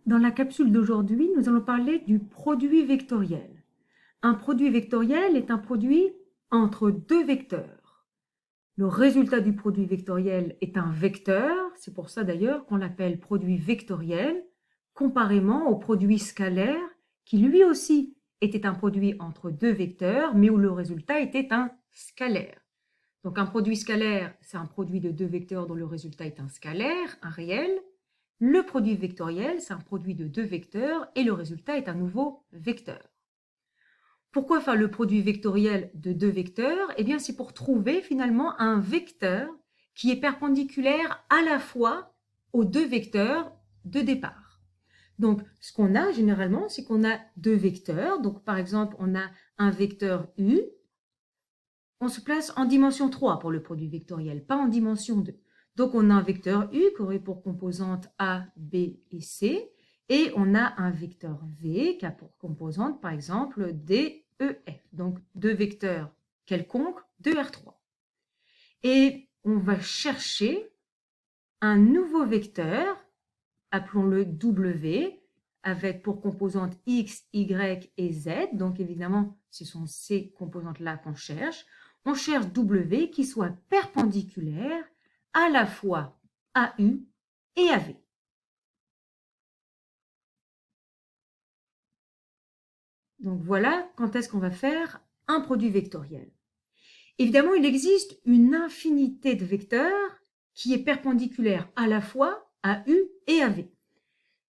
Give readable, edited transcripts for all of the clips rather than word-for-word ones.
Dans la capsule d'aujourd'hui, nous allons parler du produit vectoriel. Un produit vectoriel est un produit entre deux vecteurs. Le résultat du produit vectoriel est un vecteur, c'est pour ça d'ailleurs qu'on l'appelle produit vectoriel, comparément au produit scalaire qui lui aussi était un produit entre deux vecteurs, mais où le résultat était un scalaire. Donc un produit scalaire, c'est un produit de deux vecteurs dont le résultat est un scalaire, un réel. Le produit vectoriel, c'est un produit de deux vecteurs et le résultat est un nouveau vecteur. Pourquoi faire le produit vectoriel de deux vecteurs? Eh bien, c'est pour trouver finalement un vecteur qui est perpendiculaire à la fois aux deux vecteurs de départ. Donc, ce qu'on a généralement, c'est qu'on a deux vecteurs. Donc, par exemple, on a un vecteur U. On se place en dimension 3 pour le produit vectoriel, pas en dimension 2. Donc, on a un vecteur U qui aurait pour composante A, B et C. Et on a un vecteur V qui a pour composante, par exemple, D, E, F. Donc, deux vecteurs quelconques de R3. Et on va chercher un nouveau vecteur, appelons-le W, avec pour composante X, Y et Z. Donc, évidemment, ce sont ces composantes-là qu'on cherche. On cherche W qui soit perpendiculaire à la fois à U et à V. Donc voilà quand est-ce qu'on va faire un produit vectoriel. Évidemment, il existe une infinité de vecteurs qui est perpendiculaire à la fois à U et à V.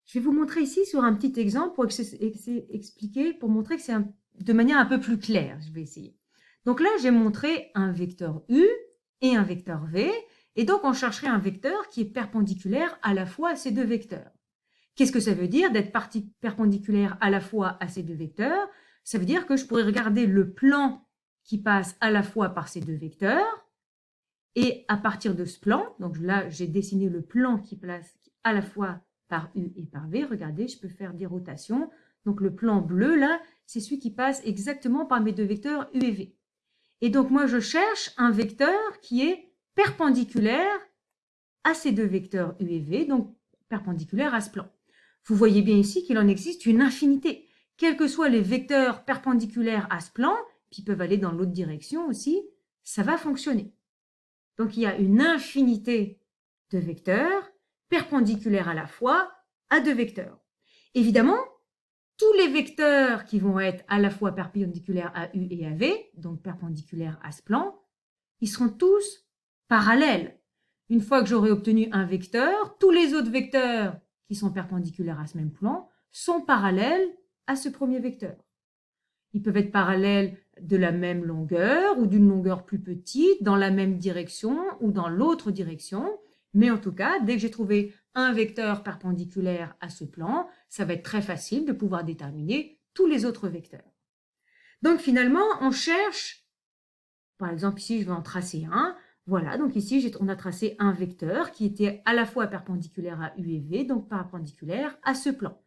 Je vais vous montrer ici sur un petit exemple pour expliquer, pour montrer que c'est de manière un peu plus claire. Je vais essayer. Donc là, j'ai montré un vecteur U et un vecteur V, et donc on chercherait un vecteur qui est perpendiculaire à la fois à ces deux vecteurs. Qu'est-ce que ça veut dire d'être perpendiculaire à la fois à ces deux vecteurs? Ça veut dire que je pourrais regarder le plan qui passe à la fois par ces deux vecteurs, et à partir de ce plan, donc là j'ai dessiné le plan qui passe à la fois par U et par V, regardez, je peux faire des rotations. Donc le plan bleu là, c'est celui qui passe exactement par mes deux vecteurs U et V. Et donc moi je cherche un vecteur qui est perpendiculaire à ces deux vecteurs U et V, donc perpendiculaire à ce plan. Vous voyez bien ici qu'il en existe une infinité. Quels que soient les vecteurs perpendiculaires à ce plan, puis ils peuvent aller dans l'autre direction aussi, ça va fonctionner. Donc il y a une infinité de vecteurs perpendiculaires à la fois à deux vecteurs. Évidemment, tous les vecteurs qui vont être à la fois perpendiculaires à U et à V, donc perpendiculaires à ce plan, ils seront tous parallèles. Une fois que j'aurai obtenu un vecteur, tous les autres vecteurs qui sont perpendiculaires à ce même plan sont parallèles à ce premier vecteur. Ils peuvent être parallèles de la même longueur ou d'une longueur plus petite, dans la même direction ou dans l'autre direction. Mais en tout cas, dès que j'ai trouvé un vecteur perpendiculaire à ce plan, ça va être très facile de pouvoir déterminer tous les autres vecteurs. Donc finalement, on cherche, par exemple ici je vais en tracer un, voilà, donc ici on a tracé un vecteur qui était à la fois perpendiculaire à U et V, donc perpendiculaire à ce plan.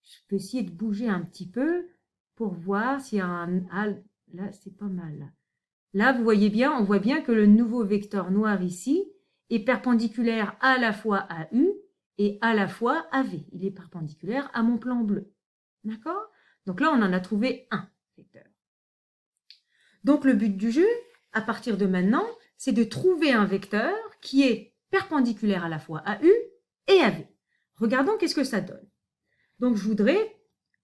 Je peux essayer de bouger un petit peu pour voir s'il y a un... Ah, là, c'est pas mal. Là, vous voyez bien, on voit bien que le nouveau vecteur noir ici est perpendiculaire à la fois à U et à la fois à V. Il est perpendiculaire à mon plan bleu. D'accord? Donc là, on en a trouvé un vecteur. Donc le but du jeu, à partir de maintenant, c'est de trouver un vecteur qui est perpendiculaire à la fois à U et à V. Regardons qu'est-ce que ça donne. Donc je voudrais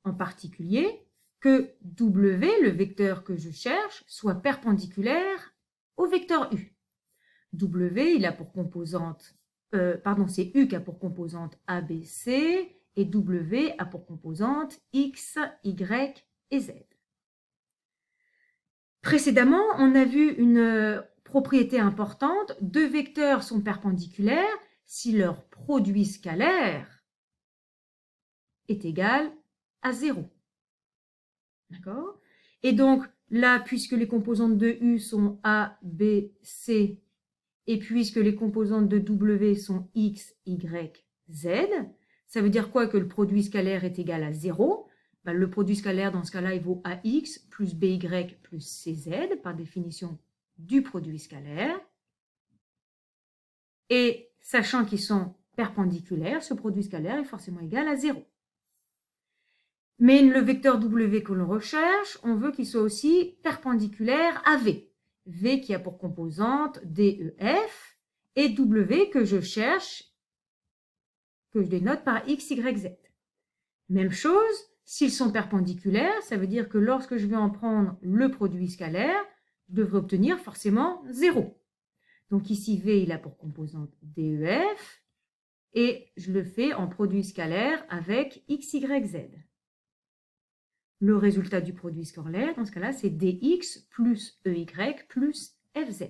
en particulier que W, le vecteur que je cherche, soit perpendiculaire au vecteur U. W, il a pour composante, c'est U qui a pour composante ABC et W a pour composante X, Y et Z. Précédemment, on a vu une propriété importante. Deux vecteurs sont perpendiculaires si leur produit scalaire est égal à 0. D'accord? Et donc, là, puisque les composantes de U sont A, B, C, et puisque les composantes de W sont X, Y, Z, ça veut dire quoi? Que le produit scalaire est égal à 0. Ben, le produit scalaire, dans ce cas-là, il vaut AX plus BY plus CZ, par définition du produit scalaire. Et sachant qu'ils sont perpendiculaires, ce produit scalaire est forcément égal à 0. Mais le vecteur W que l'on recherche, on veut qu'il soit aussi perpendiculaire à V. V qui a pour composante DEF et W que je cherche, que je dénote par X, Y, Z. Même chose, s'ils sont perpendiculaires, ça veut dire que lorsque je vais en prendre le produit scalaire, je devrais obtenir forcément 0. Donc ici, V, il a pour composante DEF, et je le fais en produit scalaire avec X, Y, Z. Le résultat du produit scalaire, dans ce cas-là, c'est dx plus EY plus FZ.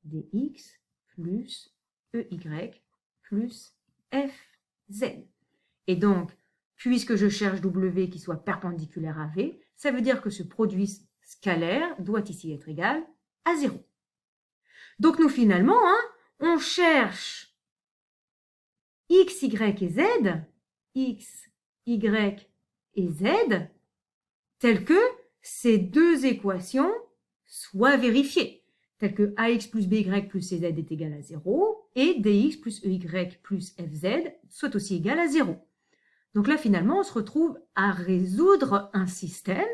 dx plus EY plus FZ. Et donc, puisque je cherche W qui soit perpendiculaire à V, ça veut dire que ce produit scalaire doit ici être égal à 0. Donc nous, finalement, on cherche X, Y et Z, X, Y et Z, telles que ces deux équations soient vérifiées, telles que AX plus BY plus CZ est égal à 0 et DX plus EY plus FZ soit aussi égal à 0. Donc là, finalement, on se retrouve à résoudre un système.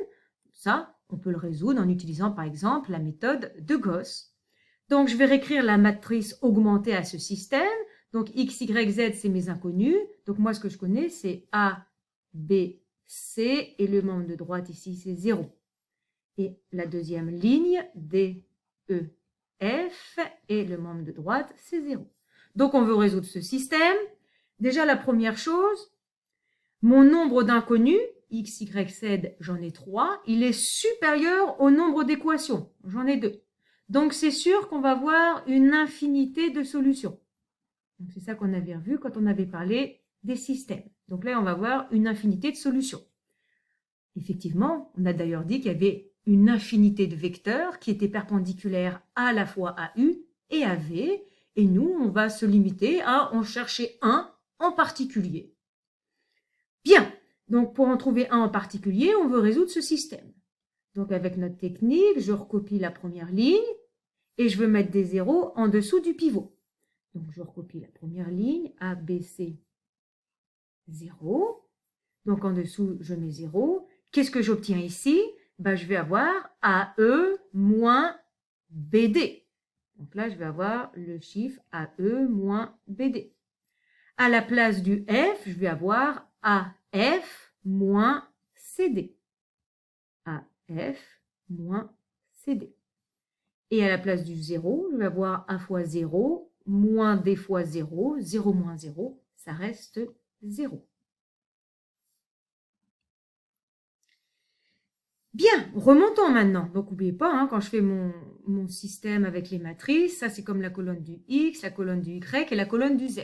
Ça, on peut le résoudre en utilisant, par exemple, la méthode de Gauss. Donc, je vais réécrire la matrice augmentée à ce système. Donc, X, Y, Z, c'est mes inconnus. Donc, moi, ce que je connais, c'est A, B, C. Et le membre de droite, ici, c'est 0. Et la deuxième ligne, D, E, F. Et le membre de droite, c'est 0. Donc, on veut résoudre ce système. Déjà, la première chose, mon nombre d'inconnus, X, Y, Z, j'en ai 3, il est supérieur au nombre d'équations. J'en ai 2. Donc, c'est sûr qu'on va avoir une infinité de solutions. C'est ça qu'on avait vu quand on avait parlé des systèmes. Donc là, on va avoir une infinité de solutions. Effectivement, on a d'ailleurs dit qu'il y avait une infinité de vecteurs qui étaient perpendiculaires à la fois à U et à V. Et nous, on va se limiter à en chercher un en particulier. Bien, donc pour en trouver un en particulier, on veut résoudre ce système. Donc avec notre technique, je recopie la première ligne et je veux mettre des zéros en dessous du pivot. Donc je recopie la première ligne, A, B, C, 0. Donc en dessous, je mets 0. Qu'est-ce que j'obtiens ici? Je vais avoir AE moins BD. Donc là, je vais avoir le chiffre AE moins BD. À la place du F, je vais avoir AF moins CD. AF moins CD. Et à la place du 0, je vais avoir A fois 0, moins D fois 0, 0 moins 0, ça reste 0. Bien, remontons maintenant. Donc, n'oubliez pas, quand je fais mon système avec les matrices, ça c'est comme la colonne du X, la colonne du Y et la colonne du Z.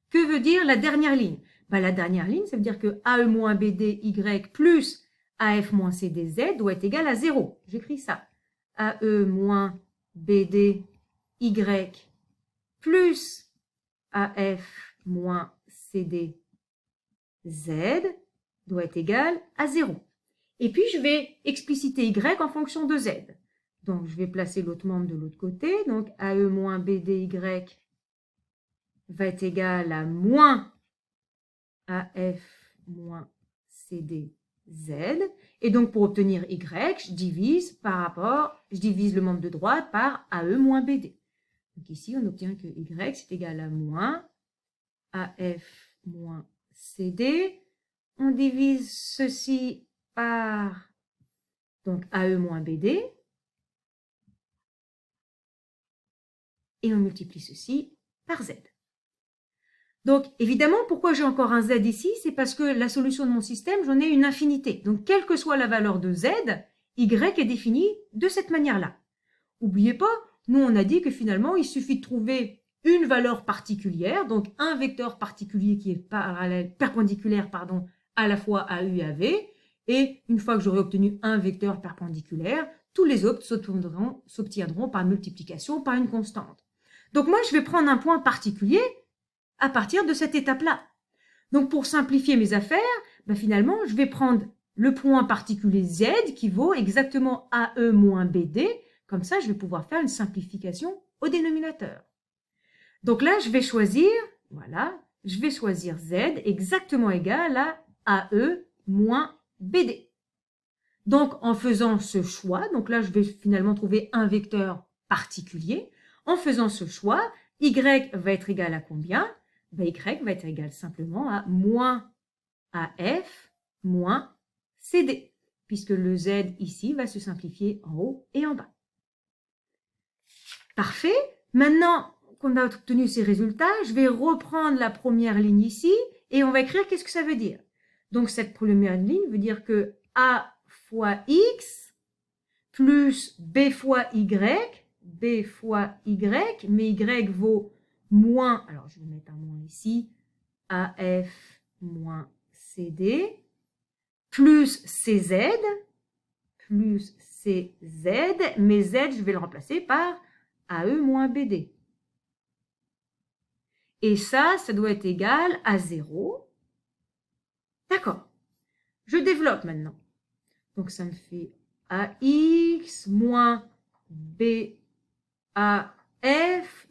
Que veut dire la dernière ligne? La dernière ligne, ça veut dire que AE moins BD Y plus AF moins CD Z doit être égal à 0. J'écris ça. AE moins BD Y plus AF moins CD Z doit être égal à 0. Et puis, je vais expliciter Y en fonction de Z. Donc, je vais placer l'autre membre de l'autre côté. Donc, AE moins BDY va être égal à moins AF moins CDZ. Et donc, pour obtenir Y, je divise le membre de droite par AE moins BD. Donc, ici, on obtient que Y, c'est égal à moins AF moins CD. On divise ceci par donc AE moins BD et on multiplie ceci par Z. Donc évidemment, pourquoi j'ai encore un Z ici? C'est parce que la solution de mon système, j'en ai une infinité. Donc quelle que soit la valeur de Z, Y est défini de cette manière-là. N'oubliez pas, nous on a dit que finalement, il suffit de trouver une valeur particulière, donc un vecteur particulier qui est perpendiculaire à la fois à U et à V. Et une fois que j'aurai obtenu un vecteur perpendiculaire, tous les autres s'obtiendront par multiplication par une constante. Donc moi, je vais prendre un point particulier à partir de cette étape-là. Donc pour simplifier mes affaires, finalement, je vais prendre le point particulier Z qui vaut exactement AE moins BD. Comme ça, je vais pouvoir faire une simplification au dénominateur. Donc là, je vais choisir Z exactement égal à AE moins BD. Donc, en faisant ce choix, donc là, je vais finalement trouver un vecteur particulier. En faisant ce choix, y va être égal à combien? Ben, y va être égal simplement à moins AF moins CD, puisque le Z ici va se simplifier en haut et en bas. Parfait. Maintenant qu'on a obtenu ces résultats, je vais reprendre la première ligne ici et on va écrire qu'est-ce que ça veut dire. Donc, cette première ligne veut dire que A fois X plus B fois Y, mais Y vaut moins, alors je vais mettre un moins ici, AF moins CD, plus CZ, mais Z, je vais le remplacer par AE moins BD. Et ça doit être égal à 0. D'accord. Je développe maintenant. Donc, ça me fait AX moins BAF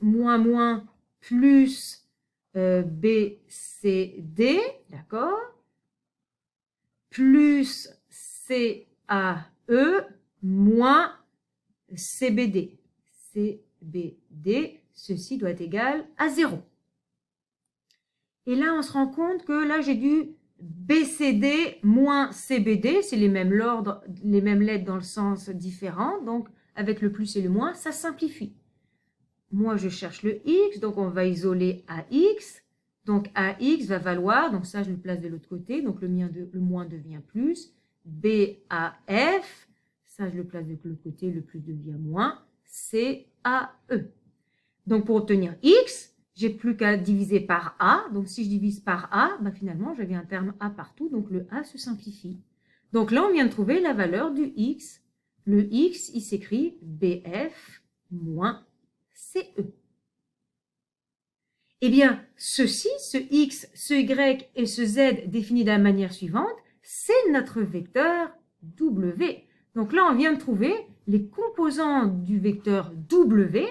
moins plus BCD, d'accord, plus CAE moins CBD. CBD, ceci doit être égal à 0. Et là, on se rend compte que là, j'ai du BCD moins CBD, c'est les mêmes lettres dans le sens différent, donc avec le plus et le moins, ça simplifie. Moi, je cherche le X, donc on va isoler AX. Donc AX va valoir, donc ça je le place de l'autre côté, donc le moins devient plus. BAF, ça je le place de l'autre côté, le plus devient moins. CAE. Donc pour obtenir X, j'ai plus qu'à diviser par A. Donc si je divise par A, ben finalement j'avais un terme A partout, donc le A se simplifie. Donc là on vient de trouver la valeur du X. Le X, il s'écrit BF moins CE. Eh bien, ceci, ce X, ce Y et ce Z définis de la manière suivante, c'est notre vecteur W. Donc là, on vient de trouver les composants du vecteur W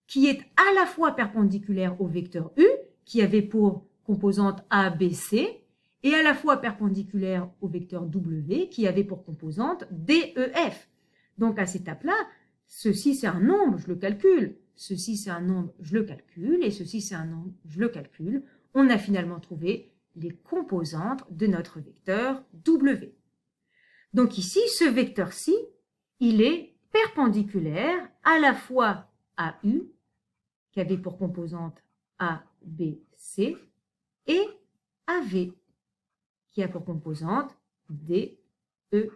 qui est à la fois perpendiculaire au vecteur U, qui avait pour composante A, B, C, et à la fois perpendiculaire au vecteur W, qui avait pour composante D, E, F. Donc à cette étape-là, ceci c'est un nombre, je le calcule. Ceci c'est un nombre, je le calcule. Et ceci c'est un nombre, je le calcule. On a finalement trouvé les composantes de notre vecteur W. Donc ici, ce vecteur-ci, il est perpendiculaire à la fois à U, qui avait pour composante A, B, C, et à V, qui a pour composante D, E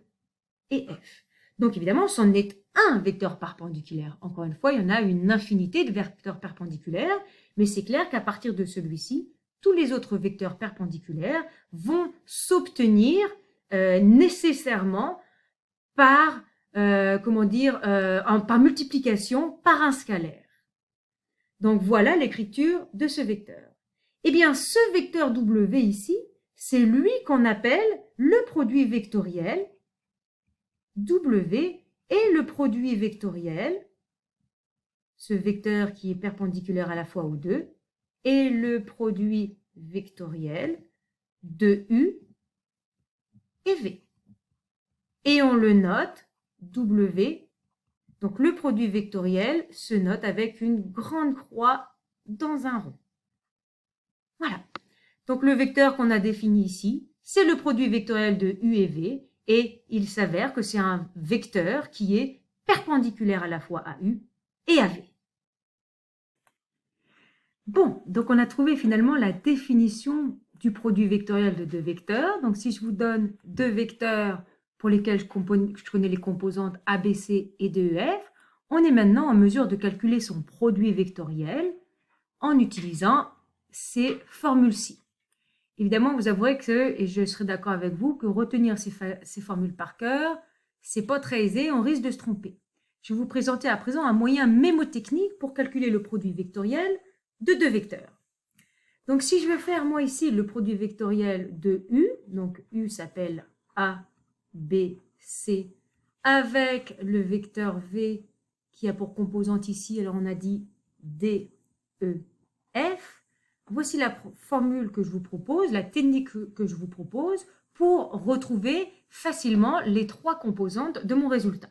et F. Donc évidemment, c'en est un vecteur perpendiculaire. Encore une fois, il y en a une infinité de vecteurs perpendiculaires, mais c'est clair qu'à partir de celui-ci, tous les autres vecteurs perpendiculaires vont s'obtenir nécessairement par, par multiplication par un scalaire. Donc voilà l'écriture de ce vecteur. Eh bien, ce vecteur W ici, c'est lui qu'on appelle le produit vectoriel W et le produit vectoriel, ce vecteur qui est perpendiculaire à la fois aux deux, et le produit vectoriel de U et V. Et on le note W. Donc le produit vectoriel se note avec une grande croix dans un rond. Voilà. Donc le vecteur qu'on a défini ici, c'est le produit vectoriel de U et V, et il s'avère que c'est un vecteur qui est perpendiculaire à la fois à U et à V. Bon, donc on a trouvé finalement la définition du produit vectoriel de deux vecteurs. Donc si je vous donne deux vecteurs pour lesquels je connais les composantes ABC et DEF, on est maintenant en mesure de calculer son produit vectoriel en utilisant ces formules-ci. Évidemment, vous avouerez que, et je serai d'accord avec vous, que retenir ces formules par cœur, c'est pas très aisé, on risque de se tromper. Je vais vous présenter à présent un moyen mémotechnique pour calculer le produit vectoriel de deux vecteurs. Donc si je veux faire moi ici le produit vectoriel de U, donc U s'appelle A, B, C, avec le vecteur V qui a pour composante ici, alors on a dit D, E, F. Voici la formule que je vous propose, la technique que je vous propose pour retrouver facilement les trois composantes de mon résultat?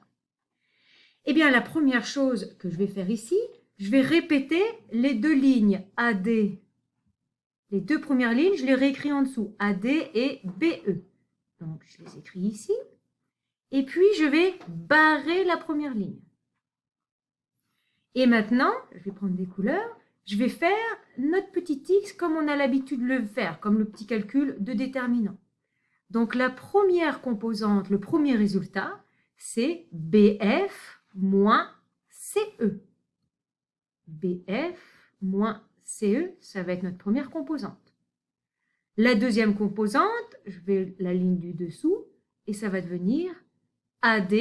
Eh bien, la première chose que je vais faire ici, je vais répéter les deux lignes AD. Les deux premières lignes, je les réécris en dessous, AD et BE. Donc, je les écris ici. Et puis, je vais barrer la première ligne. Et maintenant, je vais prendre des couleurs. Je vais faire notre petit X comme on a l'habitude de le faire, comme le petit calcul de déterminant. Donc, la première composante, le premier résultat, c'est BF moins CE. BF moins CE, ça va être notre première composante. La deuxième composante, je vais la ligne du dessous, et ça va devenir AD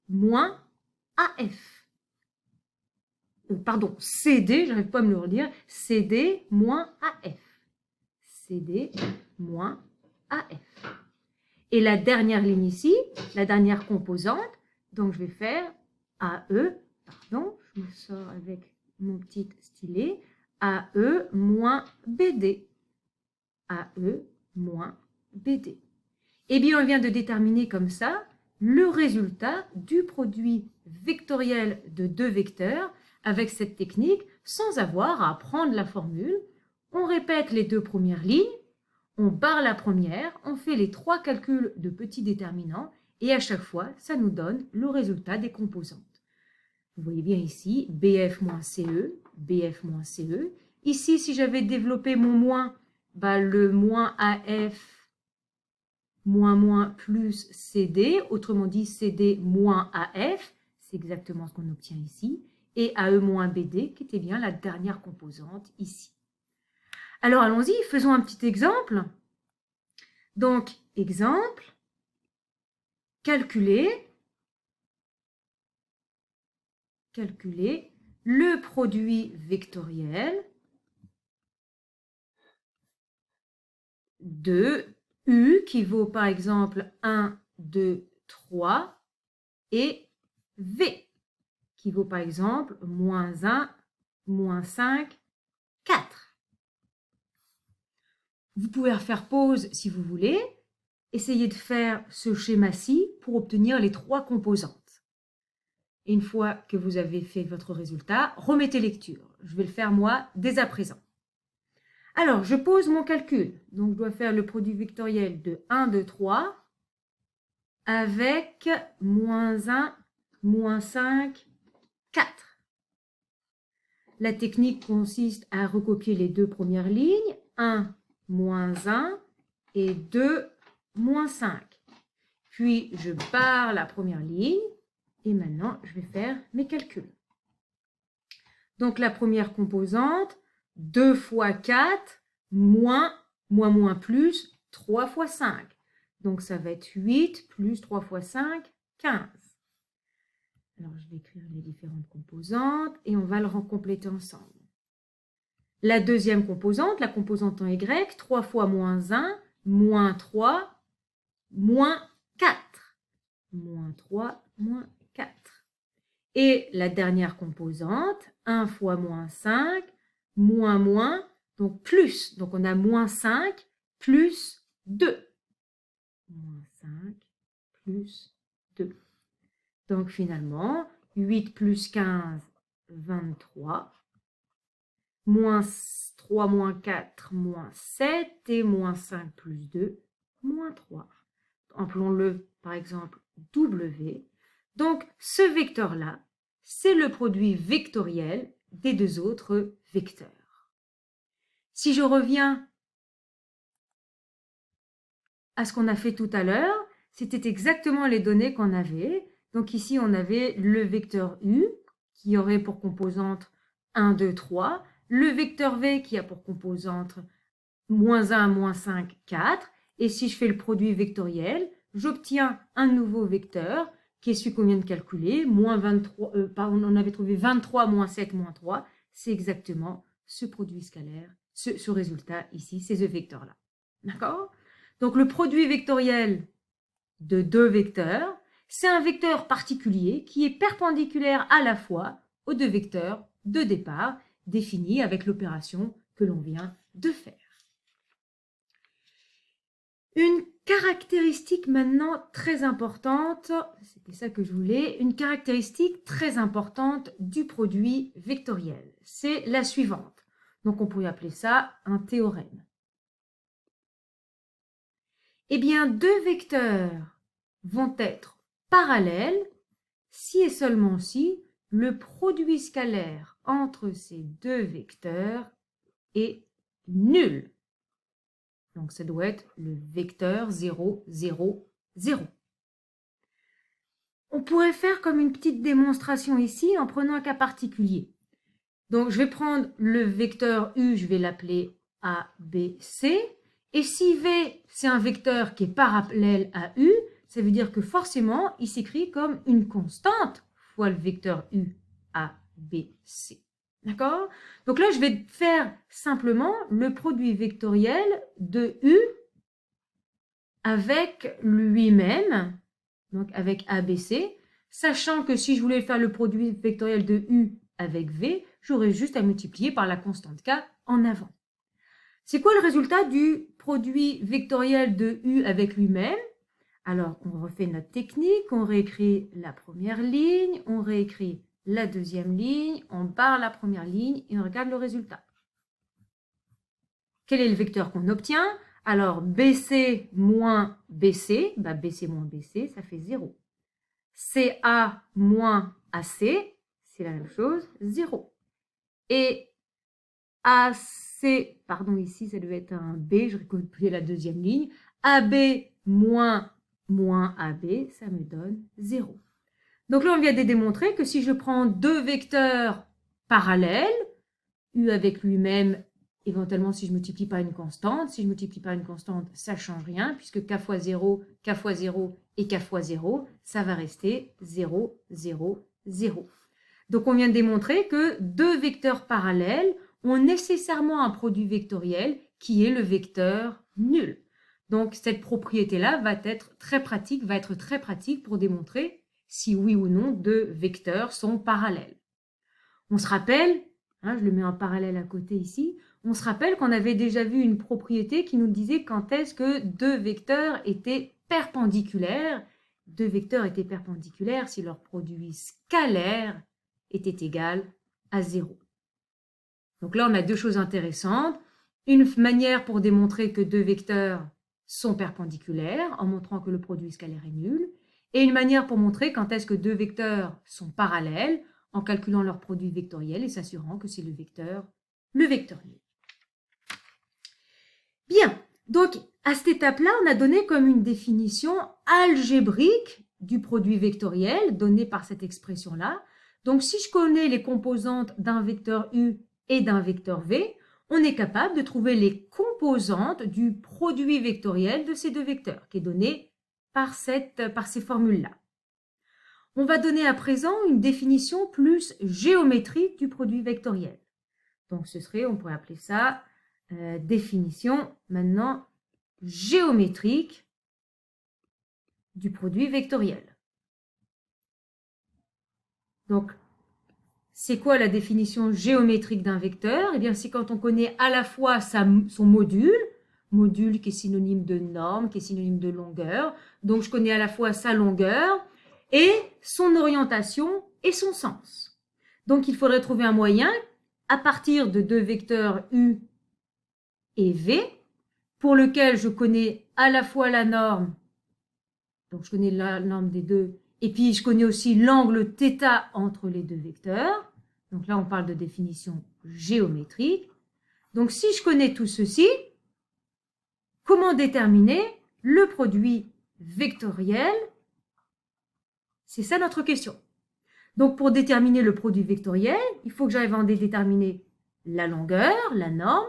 moins AF. Pardon, CD, je n'arrive pas à me le redire, CD moins AF. CD moins AF. Et la dernière ligne ici, la dernière composante, donc je vais faire AE, pardon, je me sors avec mon petit stylet, AE moins BD. AE moins BD. Eh bien, on vient de déterminer comme ça le résultat du produit vectoriel de deux vecteurs avec cette technique sans avoir à apprendre la formule. On répète les deux premières lignes, on barre la première, on fait les trois calculs de petits déterminants et à chaque fois, ça nous donne le résultat des composantes. Vous voyez bien ici, BF moins CE, BF moins CE. Ici, si j'avais développé mon moins, le moins AF moins moins plus CD, autrement dit CD moins AF, c'est exactement ce qu'on obtient ici, et AE moins BD, qui était bien la dernière composante ici. Alors allons-y, faisons un petit exemple. Donc, exemple, calculer le produit vectoriel de U qui vaut par exemple 1, 2, 3 et V qui vaut par exemple moins 1, moins 5, 4. Vous pouvez refaire pause si vous voulez. Essayez de faire ce schéma-ci pour obtenir les trois composantes. Et une fois que vous avez fait votre résultat, remettez lecture. Je vais le faire moi dès à présent. Alors, je pose mon calcul. Donc, je dois faire le produit vectoriel de 1, 2, 3 avec moins 1, moins 5, 4. La technique consiste à recopier les deux premières lignes, 1, moins 1 et 2, moins 5. Puis, je barre la première ligne et maintenant, je vais faire mes calculs. Donc, la première composante, 2 fois 4, moins plus, 3 fois 5. Donc, ça va être 8 plus 3 fois 5, 15. Alors, je vais écrire les différentes composantes et on va le compléter ensemble. La deuxième composante, la composante en Y, 3 fois moins 1, moins 3, moins 4. Moins 3, moins 4. Et la dernière composante, 1 fois moins 5, moins, donc plus. Donc, on a moins 5 plus 2. Moins 5 plus 2. Donc, finalement, 8 plus 15, 23. Moins 3, moins 4, moins 7. Et moins 5 plus 2, moins 3. Appelons-le, par exemple, W. Donc, ce vecteur-là, c'est le produit vectoriel des deux autres vecteurs. Si je reviens à ce qu'on a fait tout à l'heure, c'était exactement les données qu'on avait. Donc ici, on avait le vecteur U qui aurait pour composante 1, 2, 3, le vecteur V qui a pour composante moins 1, moins 5, 4. Et si je fais le produit vectoriel, j'obtiens un nouveau vecteur qui est celui qu'on vient de calculer, moins 23, on avait trouvé 23 moins 7 moins 3, c'est exactement ce produit scalaire, ce résultat ici, c'est ce vecteur-là. D'accord? Donc le produit vectoriel de deux vecteurs, c'est un vecteur particulier qui est perpendiculaire à la fois aux deux vecteurs de départ définis avec l'opération que l'on vient de faire. Une caractéristique maintenant très importante, c'était ça que je voulais, une caractéristique très importante du produit vectoriel. C'est la suivante. Donc on pourrait appeler ça un théorème. Eh bien, deux vecteurs vont être parallèles si et seulement si le produit scalaire entre ces deux vecteurs est nul. Donc, ça doit être le vecteur 0, 0, 0. On pourrait faire comme une petite démonstration ici en prenant un cas particulier. Donc, je vais prendre le vecteur U, je vais l'appeler A, B, C. Et si V, c'est un vecteur qui est parallèle à U, ça veut dire que forcément, il s'écrit comme une constante fois le vecteur U, A, B, C. D'accord? Donc là, je vais faire simplement le produit vectoriel de U avec lui-même, donc avec ABC, sachant que si je voulais faire le produit vectoriel de U avec V, j'aurais juste à multiplier par la constante K en avant. C'est quoi le résultat du produit vectoriel de U avec lui-même? Alors, on refait notre technique, on réécrit la première ligne, on réécrit la deuxième ligne, on barre la première ligne et on regarde le résultat. Quel est le vecteur qu'on obtient? Alors, BC moins BC, BC moins BC, ça fait 0. CA moins AC, c'est la même chose, 0. Et AC, pardon, ici, ça devait être un B, je recopier la deuxième ligne. AB moins AB, ça me donne 0. Donc là, on vient de démontrer que si je prends deux vecteurs parallèles, U avec lui-même, éventuellement si je multiplie par une constante, si je multiplie par une constante, ça ne change rien, puisque K fois 0 et K fois 0, ça va rester 0, 0, 0. Donc on vient de démontrer que deux vecteurs parallèles ont nécessairement un produit vectoriel qui est le vecteur nul. Donc cette propriété-là va être très pratique pour démontrer si oui ou non deux vecteurs sont parallèles. On se rappelle, je le mets en parallèle à côté ici, on se rappelle qu'on avait déjà vu une propriété qui nous disait quand est-ce que deux vecteurs étaient perpendiculaires. Deux vecteurs étaient perpendiculaires si leur produit scalaire était égal à 0. Donc là, on a deux choses intéressantes. Une manière pour démontrer que deux vecteurs sont perpendiculaires en montrant que le produit scalaire est nul. Et une manière pour montrer quand est-ce que deux vecteurs sont parallèles en calculant leur produit vectoriel et s'assurant que c'est le vecteur nul. Bien, donc à cette étape-là, on a donné comme une définition algébrique du produit vectoriel donné par cette expression-là. Donc si je connais les composantes d'un vecteur U et d'un vecteur V, on est capable de trouver les composantes du produit vectoriel de ces deux vecteurs, qui est donné par ces formules-là. On va donner à présent une définition plus géométrique du produit vectoriel. Donc ce serait, on pourrait appeler ça définition maintenant géométrique du produit vectoriel. Donc, c'est quoi la définition géométrique d'un vecteur? Eh bien, c'est quand on connaît à la fois son module qui est synonyme de norme, qui est synonyme de longueur. Donc, je connais à la fois sa longueur et son orientation et son sens. Donc, il faudrait trouver un moyen, à partir de deux vecteurs U et V, pour lequel je connais à la fois la norme, donc je connais la norme des deux, et puis je connais aussi l'angle θ entre les deux vecteurs. Donc là, on parle de définition géométrique. Donc si je connais tout ceci, comment déterminer le produit vectoriel? C'est ça notre question. Donc pour déterminer le produit vectoriel, il faut que j'arrive à déterminer la longueur, la norme.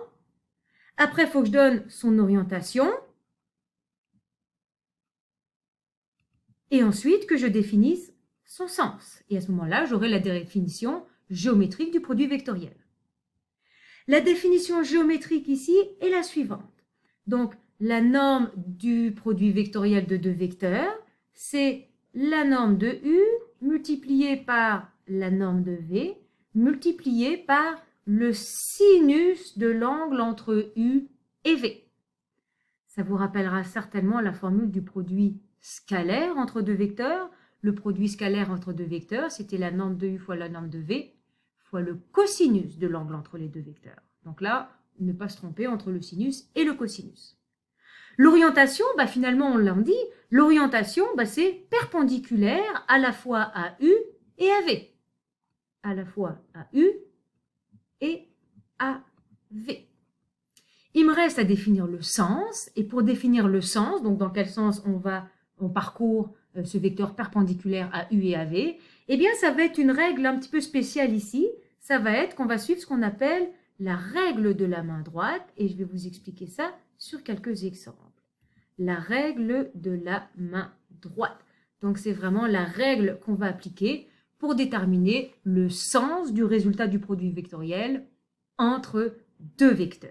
Après, il faut que je donne son orientation. Et ensuite, que je définisse son sens. Et à ce moment-là, j'aurai la définition géométrique du produit vectoriel. La définition géométrique ici est la suivante. Donc, la norme du produit vectoriel de deux vecteurs, c'est la norme de U multipliée par la norme de V multipliée par le sinus de l'angle entre U et V. Ça vous rappellera certainement la formule du produit scalaire entre deux vecteurs. Le produit scalaire entre deux vecteurs, c'était la norme de U fois la norme de V fois le cosinus de l'angle entre les deux vecteurs. Donc là, ne pas se tromper entre le sinus et le cosinus. L'orientation, finalement, on l'a dit, l'orientation, c'est perpendiculaire à la fois à U et à V. À la fois à U et à V. Il me reste à définir le sens, et pour définir le sens, donc dans quel sens on parcourt ce vecteur perpendiculaire à U et à V, eh bien ça va être une règle un petit peu spéciale ici, ça va être qu'on va suivre ce qu'on appelle la règle de la main droite, et je vais vous expliquer ça sur quelques exemples. La règle de la main droite. Donc c'est vraiment la règle qu'on va appliquer pour déterminer le sens du résultat du produit vectoriel entre deux vecteurs.